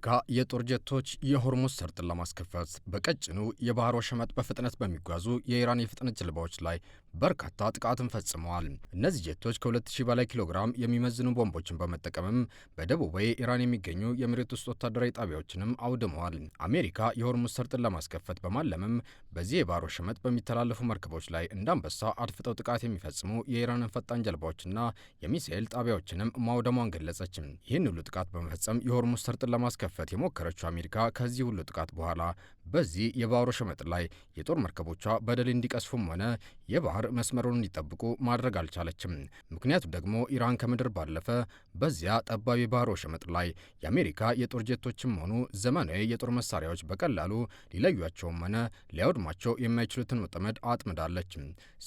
የአሜሪካ የጦር ጀቶች የሆርሙዝ ሰርጥን ለማስከፈት በቀጭኑ የባህር ወሽመጥ በፍጥነት በሚጓዙ የኢራን የፍጥነት ጀልባዎች ላይ በርካታ ጥቃትን ፈጽመዋል። እነዚህ ጀቶች ከ2000 በላይ ኪሎግራም የሚመዝኑ ቦምቦችን በመጠቀምም በደቡባዊ ኢራን የሚገኙ የመሬት ውስጥ ወታደራዊ ጣቢያዎችንም አውድመዋል። አሜሪካ የሆርሙዝ ሰርጥን ለማስከፈት በማለምም በዚህ የባህር ወሽመጥ በሚተላለፉ መርከቦች ላይ እንዳንበሳ አድፍጠው ጥቃት የሚፈጽሙ የኢራንን ፈጣን ጀልባዎችና የሚሳኤል ጣቢያዎችንም ማውደሟን ገለጸች። ይህን ሁሉ ጥቃት በመፈጸም የሆርሙዝ ሰርጥን ለማስከፈት የሞከረችው አሜሪካ ከዚህ ሁሉ ጥቃት በኋላ በዚህ የባህር ወሽመጥ ላይ የጦር መርከቦቿ በደል እንዲቀስፉም ሆነ የባህር መስመሩን እንዲጠብቁ ማድረግ አልቻለችም። ምክንያቱም ደግሞ ኢራን ከምድር ባለፈ በዚያ ጠባብ የባህር ወሽመጥ ላይ የአሜሪካ የጦር ጀቶችም ሆኑ ዘመናዊ የጦር መሳሪያዎች በቀላሉ ሊለዩቸውም ሆነ ሊያወድማቸው የማይችሉትን ወጥመድ አጥምዳለች።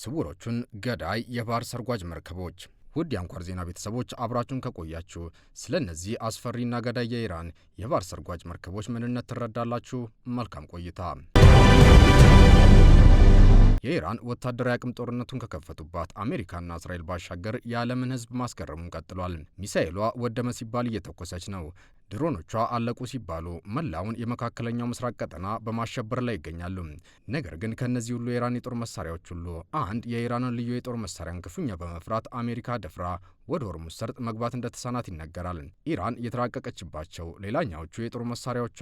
ስውሮቹን ገዳይ የባህር ሰርጓጅ መርከቦች። ውድ የአንኳር ዜና ቤተሰቦች አብራችሁን ከቆያችሁ ስለ እነዚህ አስፈሪና ገዳይ የኢራን የባህር ሰርጓጅ መርከቦች ምንነት ትረዳላችሁ። መልካም ቆይታ። የኢራን ወታደራዊ አቅም ጦርነቱን ከከፈቱባት አሜሪካና እስራኤል ባሻገር የዓለምን ሕዝብ ማስገረሙን ቀጥሏል። ሚሳኤሏ ወደመ ሲባል እየተኮሰች ነው። ድሮኖቿ አለቁ ሲባሉ መላውን የመካከለኛው ምስራቅ ቀጠና በማሸበር ላይ ይገኛሉ። ነገር ግን ከእነዚህ ሁሉ የኢራን የጦር መሳሪያዎች ሁሉ አንድ የኢራንን ልዩ የጦር መሳሪያን ክፉኛ በመፍራት አሜሪካ ደፍራ ወደ ሆርሙዝ ሰርጥ መግባት እንደተሳናት ይነገራል። ኢራን የተራቀቀችባቸው ሌላኛዎቹ የጦር መሳሪያዎቿ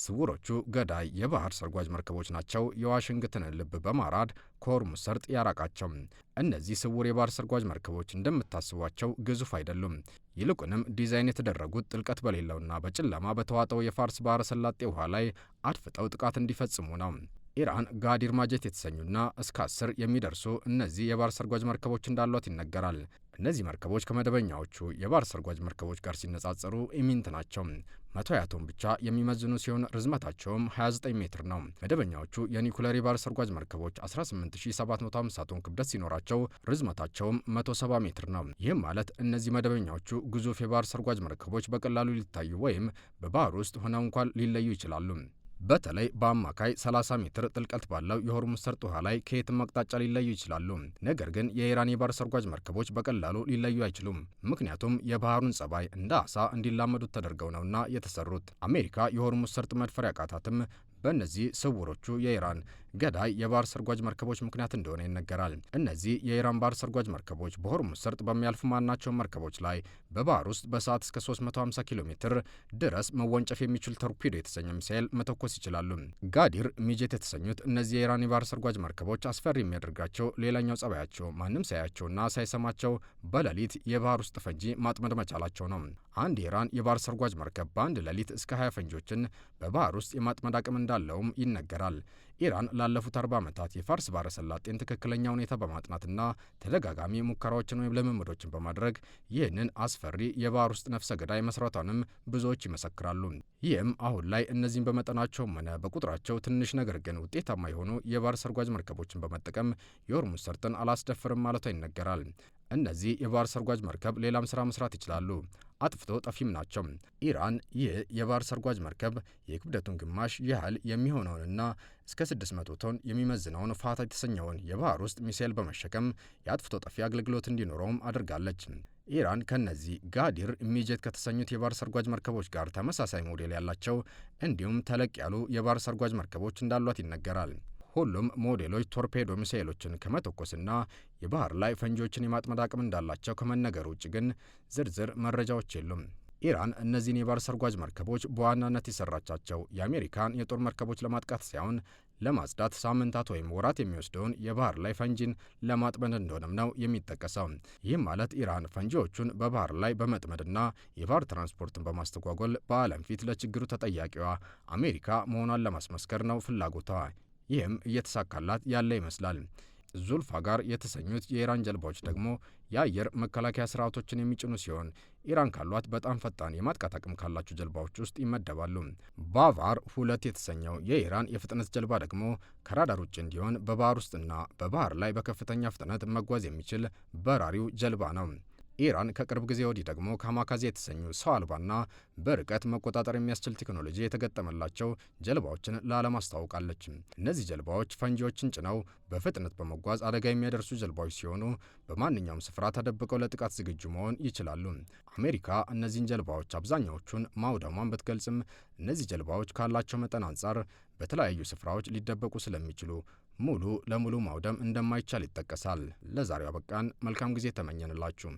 ስውሮቹ ገዳይ የባህር ሰርጓጅ መርከቦች ናቸው። የዋሽንግተንን ልብ በማራድ ከሆርሙዝ ሰርጥ ያራቃቸው። እነዚህ ስውር የባህር ሰርጓጅ መርከቦች እንደምታስቧቸው ግዙፍ አይደሉም። ይልቁንም ዲዛይን የተደረጉት ጥልቀት በሌለውና በጨለማ በተዋጠው የፋርስ ባህረ ሰላጤ ውሃ ላይ አድፍጠው ጥቃት እንዲፈጽሙ ነው። ኢራን ጋዲር ማጀት የተሰኙና እስከ 10 የሚደርሱ እነዚህ የባህር ሰርጓጅ መርከቦች እንዳሏት ይነገራል። እነዚህ መርከቦች ከመደበኛዎቹ የባህር ሰርጓጅ መርከቦች ጋር ሲነጻጸሩ ኢሚንት ናቸው። 120 ቶን ብቻ የሚመዝኑ ሲሆን ርዝመታቸውም 29 ሜትር ነው። መደበኛዎቹ የኒኩለር የባህር ሰርጓጅ መርከቦች 18750 ቶን ክብደት ሲኖራቸው ርዝመታቸውም 170 ሜትር ነው። ይህም ማለት እነዚህ መደበኛዎቹ ግዙፍ የባህር ሰርጓጅ መርከቦች በቀላሉ ሊታዩ ወይም በባህር ውስጥ ሆነው እንኳን ሊለዩ ይችላሉ። በተለይ በአማካይ 30 ሜትር ጥልቀት ባለው የሆርሙዝ ሰርጥ ውሃ ላይ ከየትም አቅጣጫ ሊለዩ ይችላሉ። ነገር ግን የኢራን የባህር ሰርጓጅ መርከቦች በቀላሉ ሊለዩ አይችሉም። ምክንያቱም የባህሩን ጸባይ እንደ አሳ እንዲላመዱት ተደርገው ነውና የተሰሩት። አሜሪካ የሆርሙዝ ሰርጥ መድፈር ያቃታትም በእነዚህ ስውሮቹ የኢራን ገዳይ የባህር ሰርጓጅ መርከቦች ምክንያት እንደሆነ ይነገራል። እነዚህ የኢራን ባህር ሰርጓጅ መርከቦች በሆርሙዝ ሰርጥ በሚያልፉ ማናቸውም መርከቦች ላይ በባህር ውስጥ በሰዓት እስከ 350 ኪሎ ሜትር ድረስ መወንጨፍ የሚችል ቶርፒዶ የተሰኘ ሚሳኤል መተኮስ ይችላሉ። ጋዲር ሚጀት የተሰኙት እነዚህ የኢራን የባህር ሰርጓጅ መርከቦች አስፈሪ የሚያደርጋቸው ሌላኛው ጸባያቸው ማንም ሳያቸውና ሳይሰማቸው በሌሊት የባህር ውስጥ ፈንጂ ማጥመድ መቻላቸው ነው። አንድ የኢራን የባህር ሰርጓጅ መርከብ በአንድ ሌሊት እስከ 20 ፈንጂዎችን በባህር ውስጥ የማጥመድ አቅም እንዳለውም ይነገራል። ኢራን ላለፉት 40 ዓመታት የፋርስ ባህረ ሰላጤን ትክክለኛ ሁኔታ በማጥናትና ተደጋጋሚ ሙከራዎችን ወይም ልምምዶችን በማድረግ ይህንን አስፈሪ የባህር ውስጥ ነፍሰ ገዳይ መስራቷንም ብዙዎች ይመሰክራሉ። ይህም አሁን ላይ እነዚህን በመጠናቸውም ሆነ በቁጥራቸው ትንሽ ነገር ግን ውጤታማ የሆኑ የባህር ሰርጓጅ መርከቦችን በመጠቀም የሆርሙዝ ሰርጥን አላስደፍርም ማለቷ ይነገራል። እነዚህ የባህር ሰርጓጅ መርከብ ሌላም ስራ መስራት ይችላሉ። አጥፍቶ ጠፊም ናቸው። ኢራን ይህ የባህር ሰርጓጅ መርከብ የክብደቱን ግማሽ ያህል የሚሆነውንና እስከ 600 ቶን የሚመዝነውን ፋታ የተሰኘውን የባህር ውስጥ ሚሳኤል በመሸከም የአጥፍቶ ጠፊ አገልግሎት እንዲኖረውም አድርጋለች። ኢራን ከነዚህ ጋዲር ሚጀት ከተሰኙት የባህር ሰርጓጅ መርከቦች ጋር ተመሳሳይ ሞዴል ያላቸው እንዲሁም ተለቅ ያሉ የባህር ሰርጓጅ መርከቦች እንዳሏት ይነገራል። ሁሉም ሞዴሎች ቶርፔዶ ሚሳኤሎችን ከመተኮስና የባህር ላይ ፈንጂዎችን የማጥመድ አቅም እንዳላቸው ከመነገር ውጭ ግን ዝርዝር መረጃዎች የሉም። ኢራን እነዚህን የባህር ሰርጓጅ መርከቦች በዋናነት የሰራቻቸው የአሜሪካን የጦር መርከቦች ለማጥቃት ሳይሆን ለማጽዳት ሳምንታት ወይም ወራት የሚወስደውን የባህር ላይ ፈንጂን ለማጥመድ እንደሆነም ነው የሚጠቀሰው። ይህም ማለት ኢራን ፈንጂዎቹን በባህር ላይ በመጥመድና የባህር ትራንስፖርትን በማስተጓጎል በዓለም ፊት ለችግሩ ተጠያቂዋ አሜሪካ መሆኗን ለማስመስከር ነው ፍላጎቷ። ይህም እየተሳካላት ያለ ይመስላል። ዙልፋጋር የተሰኙት የኢራን ጀልባዎች ደግሞ የአየር መከላከያ ስርዓቶችን የሚጭኑ ሲሆን ኢራን ካሏት በጣም ፈጣን የማጥቃት አቅም ካላቸው ጀልባዎች ውስጥ ይመደባሉ። ባቫር 2 የተሰኘው የኢራን የፍጥነት ጀልባ ደግሞ ከራዳር ውጭ እንዲሆን በባህር ውስጥና በባህር ላይ በከፍተኛ ፍጥነት መጓዝ የሚችል በራሪው ጀልባ ነው። ኢራን ከቅርብ ጊዜ ወዲህ ደግሞ ካማካዚ የተሰኙ ሰው አልባና በርቀት መቆጣጠር የሚያስችል ቴክኖሎጂ የተገጠመላቸው ጀልባዎችን ለዓለም አስተዋውቃለች። እነዚህ ጀልባዎች ፈንጂዎችን ጭነው በፍጥነት በመጓዝ አደጋ የሚያደርሱ ጀልባዎች ሲሆኑ በማንኛውም ስፍራ ተደብቀው ለጥቃት ዝግጁ መሆን ይችላሉ። አሜሪካ እነዚህን ጀልባዎች አብዛኛዎቹን ማውደሟን ብትገልጽም እነዚህ ጀልባዎች ካላቸው መጠን አንጻር በተለያዩ ስፍራዎች ሊደበቁ ስለሚችሉ ሙሉ ለሙሉ ማውደም እንደማይቻል ይጠቀሳል። ለዛሬው አበቃን። መልካም ጊዜ ተመኘንላችሁ።